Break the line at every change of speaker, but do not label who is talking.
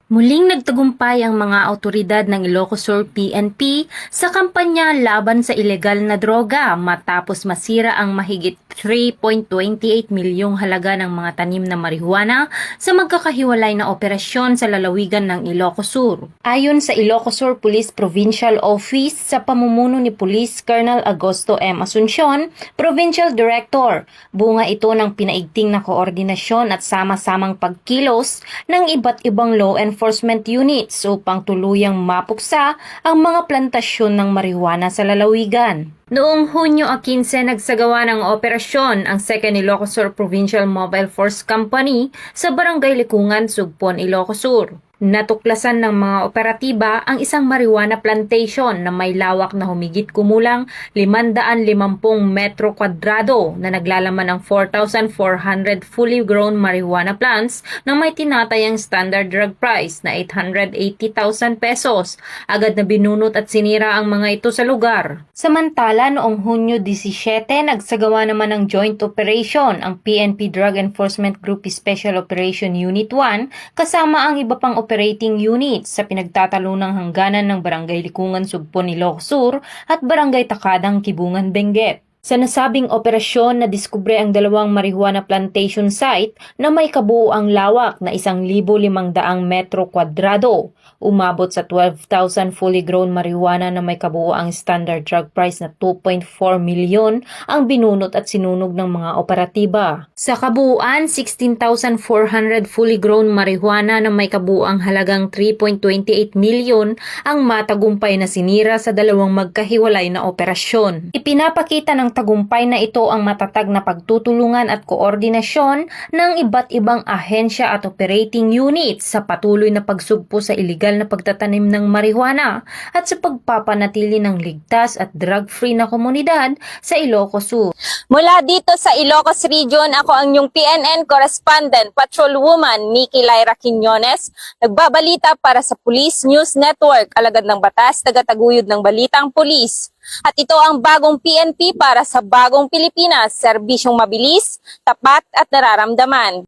Muling nagtagumpay ang mga awtoridad ng Ilocos Sur PNP sa kampanya laban sa ilegal na droga matapos masira ang mahigit 3.28 milyong halaga ng mga tanim na marihuana sa magkakahiwalay na operasyon sa lalawigan ng Ilocos Sur. Ayon sa Ilocos Sur Police Provincial Office sa pamumuno ni Police Colonel Agosto M. Asuncion, Provincial Director, bunga ito ng pinaigting na koordinasyon at sama-samang pagkilos ng iba't ibang law enforcement units upang tuluyang mapuksa ang mga plantasyon ng marijuana sa lalawigan. Noong Hunyo 15, nagsagawa ng operasyon ang 2nd Ilocos Sur Provincial Mobile Force Company sa Barangay Likungan, Sugpon, Ilocos Sur. Natuklasan ng mga operatiba ang isang marijuana plantation na may lawak na humigit kumulang 550 metro kwadrado na naglalaman ng 4,400 fully grown marijuana plants na may tinatayang standard drug price na 880,000 pesos. Agad na binunot at sinira ang mga ito sa lugar. Samantala, noong Hunyo 17, nagsagawa naman ng joint operation ang PNP Drug Enforcement Group Special Operation Unit 1 kasama ang iba pang operating units sa pinagtatalunang hangganan ng Barangay Likungan, Sugpon, Ilocos Sur at Barangay Takadang, Kibungan, Benguet. Sa nasabing operasyon, nadiskubre ang dalawang marijuana plantation site na may kabuuang lawak na 1,500 metro kwadrado. Umabot sa 12,000 fully grown marijuana na may kabuuang standard drug price na 2.4 milyon ang binunot at sinunog ng mga operatiba. Sa kabuuan, 16,400 fully grown marijuana na may kabuuang halagang 3.28 milyon ang matagumpay na sinira sa dalawang magkahiwalay na operasyon. Ipinapakita ng tagumpay na ito ang matatag na pagtutulungan at koordinasyon ng iba't ibang ahensya at operating units sa patuloy na pagsugpo sa illegal na pagtatanim ng marijuana at sa pagpapanatili ng ligtas at drug-free na komunidad sa Ilocos Sur.
Mula dito sa Ilocos Region, ako ang inyong PNN Correspondent, Patrolwoman Nikki Lyra Quiñones, nagbabalita para sa Police News Network, alagad ng batas, tagataguyod ng balitang pulis. At ito ang bagong PNP para sa bagong Pilipinas, serbisyong mabilis, tapat at nararamdaman.